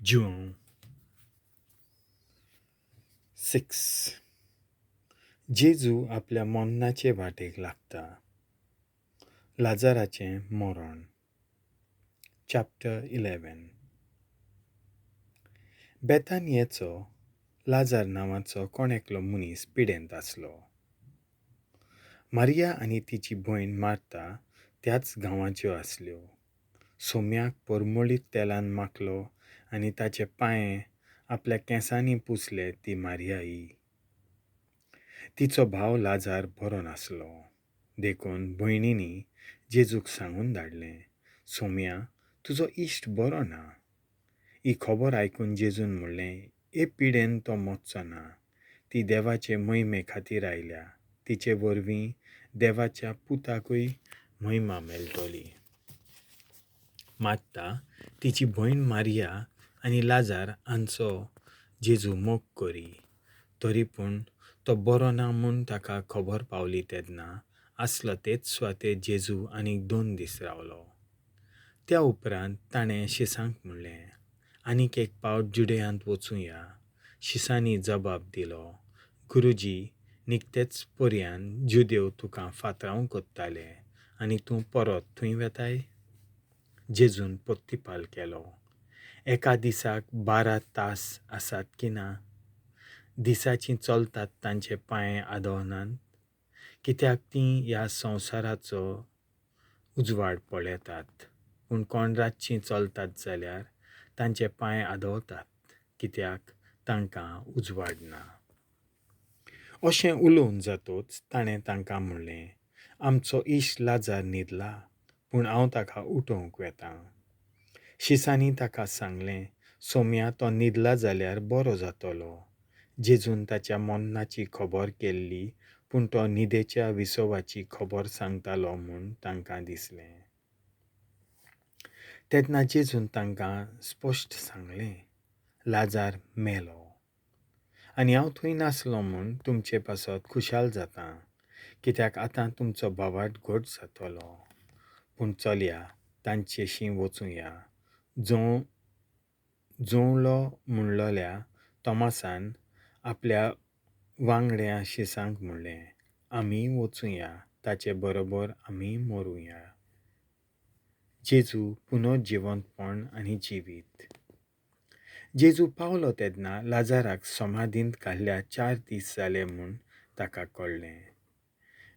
June 6. जेजू आपल्या मरणाचे वाटेक लागता. लाजाराचें मरण. चॅप्टर 11. बेतानियेचो लाजार नांवाचो कोण एकलो मनीस पिडेंत आसलो. मारिया आनी तिची भयण मार्ता त्याच गांवाच्यो आसल्यो. सोम्याक परमळीत तेलान माखलो आनी ताचे पांये आपल्या केंसांनी पुसले ती मारियाई. तिचो भाव लाजार बरो नासलो. देखून भयणींनी जेजूक सांगून धाडलें, सोम्या, तुजो इश्ट बरो ना. ही खबर आयकून जेजून म्हणलें, हे पिडेन तो मोचचो ना. ती देवाचे महिमे खातीर आयल्या. तिचे वरवीं देवाच्या पुताकूय महिमा मेळटली. मात्ता, तिची भयण मारिया आनी लाजार हांचो जेजू मोग करी. तरी पूण तो बरो ना म्हूण ताका खबर पावली तेन्ना आसलो तेच सुवातेर जेजू आनीक 2 दीस रावलो. त्या उपरांत ताणें शिसांक म्हणलें, आनीक एक पावट जुडेयांत वचूं या. शिसांनी जबाब दिलो, गुरुजी, निकतेच पर्यान जुदेव तुका फातराव कोत्ताले आनी तूं परत थंय वेताय? जेजून पोत्तिपाल केलो, एका दिसाक 12 तास आसात की ना? दिसाचीं चलतात तांचे पांये आदवनात, कित्याक तीं ह्या संवसाराचो उजवाड पळयतात. पूण कोण रातचीं चलतात जाल्यार तांचे पांय आदवतात, कित्याक तांकां उजवाड ना. अशें उलोवन जातूच ताणें तांकां म्हणलें, आमचो इश्ट लाजार न्हिदला, पूण हांव ताका उठोवंक वेतां. शिसांनी ताका सांगलें, सोम्या, तो न्हिदला जाल्यार बरो जातलो. जेजून ताच्या मरणाची खबर केल्ली, पूण तो न्हिदेच्या विसवाची खबर सांगतालो म्हूण तांकां दिसलें. तेन्ना जेजून तांकां स्पश्ट सांगलें, लाजार मेलो. आनी हांव थंय नासलो म्हूण तुमचे पासत खुशाल जातां, कित्याक आतां तुमचो भावार्थ घट जातलो. पूण चलया, तांचेशीं वचूं या. जुंवलो म्हणलोल्या तोमासान आपल्या वांगड्या शिसांक म्हणलें, आमी वचूं या, ताचे बरोबर आमी मरूं या. जेजू पुनर्जिवंतपण आनी जिवीत. जेजू पावलो तेन्ना लाजाराक समाधींत घाल्ल्या 4 दीस जाले म्हूण ताका कळ्ळें.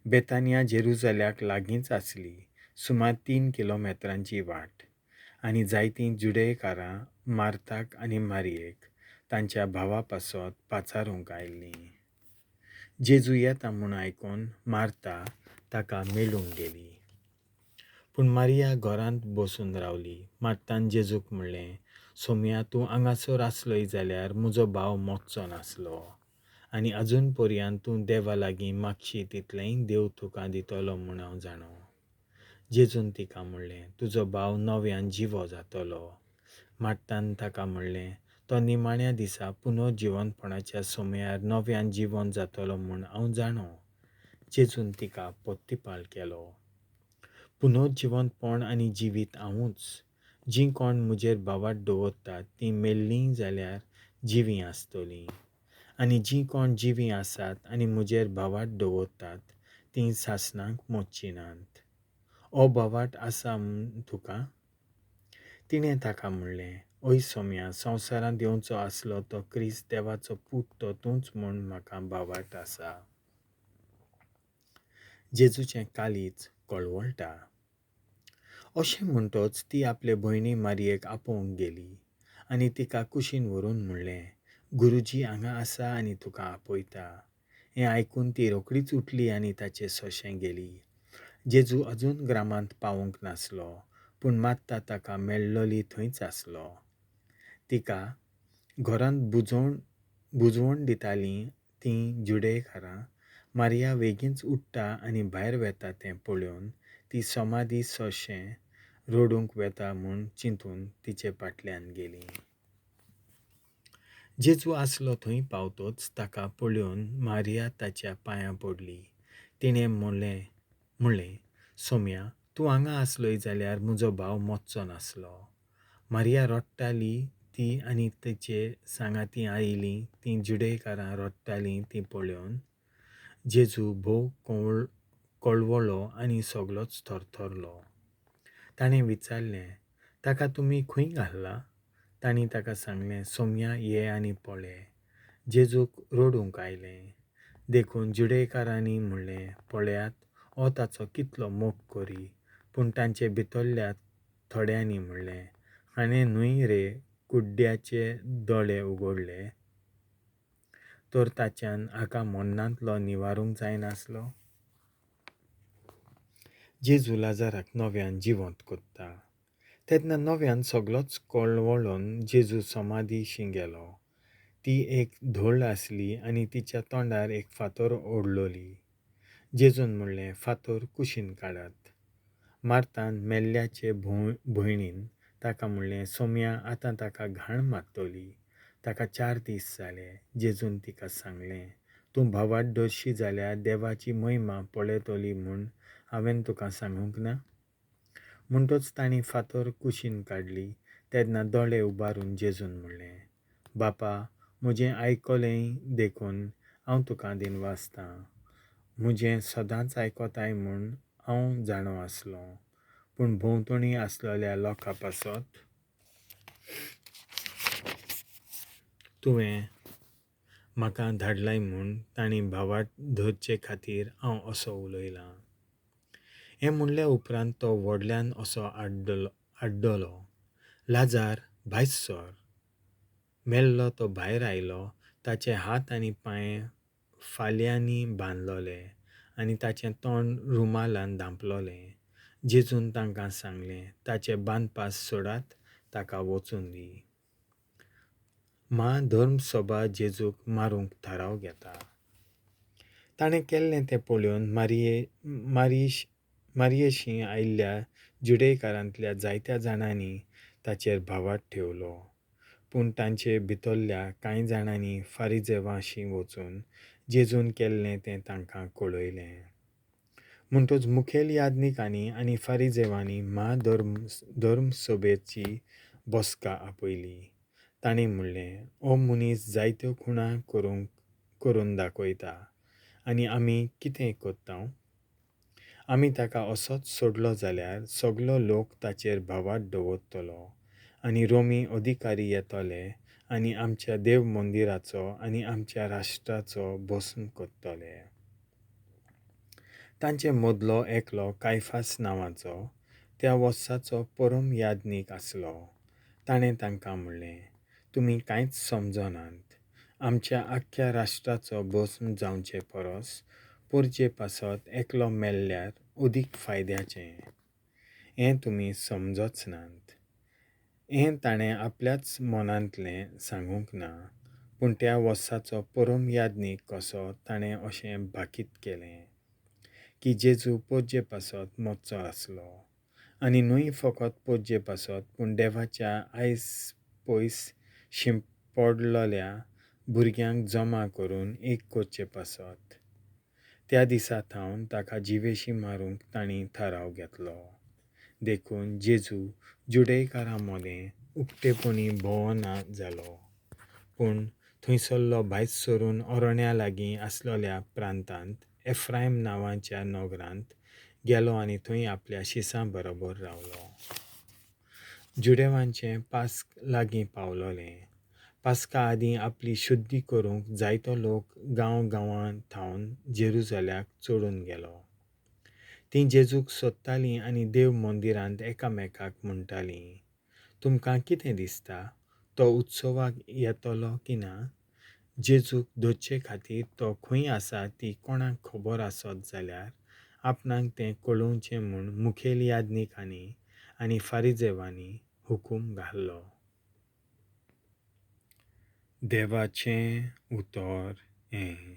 बेतानिया जेरुजाल्याक लागींच आसली, सुमार 3 किलोमिटरांची वाट, आनी जायतीं जुडेयकारां मार्ताक आनी मारयेक तांच्या भावा पासत पाचारूंक आयिल्लीं. जेजू येता म्हूण आयकून मार्ता ताका मेळूंक गेली. पूण मारिया घरांत बसून रावली. मार्तान जेजूक म्हणलें, सोम्या, तूं हांगासर आसलोय जाल्यार म्हजो भाव मोचचो नासलो, आनी आजून पर्यान तूं देवा लागीं मागशी तितलेंय देव तुका दितलो म्हूण हांव जाणो. जेजून तिका म्हणलें, तुजो भाव नव्यान जिवो जातलो. मार्तान ताका म्हणलें, तो निमाण्या दिसा पुनर्जिवंतपणाच्या सोमयार नव्यान जिवंत जातलो म्हूण हांव जाणो. जेजून तिका पोत्तिपाल केलो, पुनर्जिवंतपण आनी जिवीत हांवूच. जीं कोण म्हजेर भावार्थ दवरतात तीं मेल्लीं जाल्यार जिवीं आसतलीं, आनी जीं कोण जिवीं आसात आनी म्हजेर भावार्थ दवरतात तीं सासणांक मोच्ची नात. हो भावार्थ आसा तुका? तिणें ताका म्हणलें, ओय सोम्या, संवसारांत येवचो आसलो तो क्रिस्त देवाचो पूत तो तूंच म्हूण म्हाका भावार्थ आसा. जेजूचें कालीच कळवळटा. अशें म्हणटच ती आपले भयणी मारयेक आपोवंक गेली आनी तिका कुशीन व्हरून म्हणलें, गुरुजी हांगा आसा आनी तुका आपयता. हें आयकून ती रोखडीच उठली आनी ताचे सोंशें गेली. जेजू अजून ग्रामांत पावूंक नासलो, पूण मात्ता ताका मेळ्ळोली थंयच आसलो. तिका घरांत बुजवण दितालीं तीं जुडेयकारां मारिया बेगीनच उठ्ठा आनी भायर वेता तें पळोवन ती समाधी सोंशें रोडूंक वेता म्हूण चिंतून तिचे फाटल्यान गेलीं. जेजू आसलो थंय पावतच ताका पळोवन मारिया ताच्या पांयां पडली. तिणें म्हणलें, सोम्या, तूं हांगा आसलोय जाल्यार म्हजो भाव मोच्चो नासलो. मारिया रडटाली ती आनी तिचे सांगाती आयिल्लीं तीं जुडेकारां रडटालीं तीं पळोवन जेजू भोव कळवळो आनी सगळोच थरथरलो. ताणें विचारलें, ताका तुमी खंय घाल्ला? तांणी ताका सांगलें, सोम्या ये आनी पळय. जेजूक रडूंक आयलें. देखून जुडेकारांनी म्हणलें, पळयात, हो ताचो कितलो मोग करी. पूण तांचे भितरल्या थोड्यांनी म्हणलें, हाणें न्हय रे कुड्ड्याचे दोळे उगडले, तर ताच्यान हाका मरणांतलो निवारूंक जायनासलो. जेजू लाजाराक नव्यान जिवंत कोत्ता. तेन्ना नव्यान सगळोच कळवळोन जेजू समाधीशी गेलो. ती एक धूळ आसली आनी तिच्या तोंडार एक फातर ओडलोली. जेजून म्हणलें, फातर कुशीन काडात. मार्तान मेल्ल्याचे भयणीन ताका म्हणलें, सोम्या आतां ताका घाण मारतली. ताका 4 दीस जाले. जेजून तिका सांगलें, तूं भावाट दर्शी जाल्यार देवाची महिमा पळयतली म्हूण हांवें तुका सांगूंक ना? म्हणटच तांणी फातर कुशीन काडली. तेन्ना दोळे उबारून जेजून म्हणलें, बापा, म्हजें आयकलें देखून हांव तुका दिनवासतां. म्हजें सदांच आयकोताय म्हूण हांव जाणो आसलों. पूण भोंवतणी आसलेल्या लोकां पासत तुवें म्हाका धाडलाय म्हूण तांणी भावाट धरचे खातीर हांव असो उलयलां. हें म्हणले उपरांत तो व्हडल्यान असो आड्डलो, लाजार भायर सर. मेल्लो तो भायर आयलो. ताचे हात आनी पांय फाल्यांनी बांदलोले आनी ताचें तोंड रुमालान धांपलोलें. जेजून तांकां सांगलें, ताचे बांदपास सोडात, ताका वचून दी. धर्मसभा जेजूक मारूंक थाराव घेता. ताणें केल्लें तें पळोवन मारयेशी आयिल्ल्या जुडेकारांतल्या जायत्या जाणांनी ताचेर भावार्थ ठेवलो. पूण तांचे भितरल्या कांय जाणांनी फारिजेवांशी वचून जेजून केल्लें तें तांकां कळयलें. म्हणटच मुखेल याजकांनी आनी फारिजेवांनी धर्मसभेची बसका आपयली. तांणी म्हणलें, हो मनीस जायत्यो खुणां करून दाखयता आनी आमी कितें कोत्तांव? आमी ताका असोच सोडलो जाल्यार सगळो लोक ताचेर भावार्थ दवरतलो आनी रोमी अधिकारी येतले आनी आमच्या देव मंदिराचो आनी आमच्या राष्ट्राचो भस्म करतले. तांचे मदलो एकलो कायफास नांवाचो त्या वर्साचो परम याजक आसलो. ताणें तांकां म्हणलें, तुमी कांयच समजनात. आमच्या आख्ख्या राष्ट्राचो भस्म जावचे परस पोरचे पासत एकलो मेल्ल्यार अदीक फायद्याचें. हें तुमी समजच नात. हें ताणें आपल्याच मनांतलें सांगूंक ना, पूण त्या वर्साचो परम याजक कसो ताणें अशें भाकीत केलें की जेजू पोरचे पासत मरचो आसलो आनी न्हय फकत पोरचे पासत पूण देवाच्या आयज पयस शिंपडलेल्या भुरग्यांक जमा करून एक करचे पासत. त्या दिसा थावन ताका जिवेशी मारूंक तांणी थाराव घेतलो. देखून जेजू जुडेकारां मदें उक्तेपणी भोंवना जालो. पूण थंयसरलो भायर सरून अरण्या लागीं आसलेल्या प्रांतांत एफ्रायम नांवाच्या नगरांत गेलो आनी थंय आपल्या शिसां बरोबर रावलो. जुडेवांचें पास्क लागीं पावलोलें. पास्का आदीं आपली शुद्धी करूंक जायतो लोक गांवां थावन जेरुजल्याक चडून गेलो. तीं जेजूक सोदतालीं आनी देव मंदिरांत एकामेकाक म्हणटालीं, तुमकां कितें दिसता, तो उत्सवाक येतलो की ना? जेजूक धरचे खातीर तो खंय आसा ती कोणाक खबर आसत जाल्यार आपणाक तें कळोवचें म्हूण मुखेल याजकांनी आनी फारिजेवांनी हुकूम घाल्लो. देवाचें उतर हें.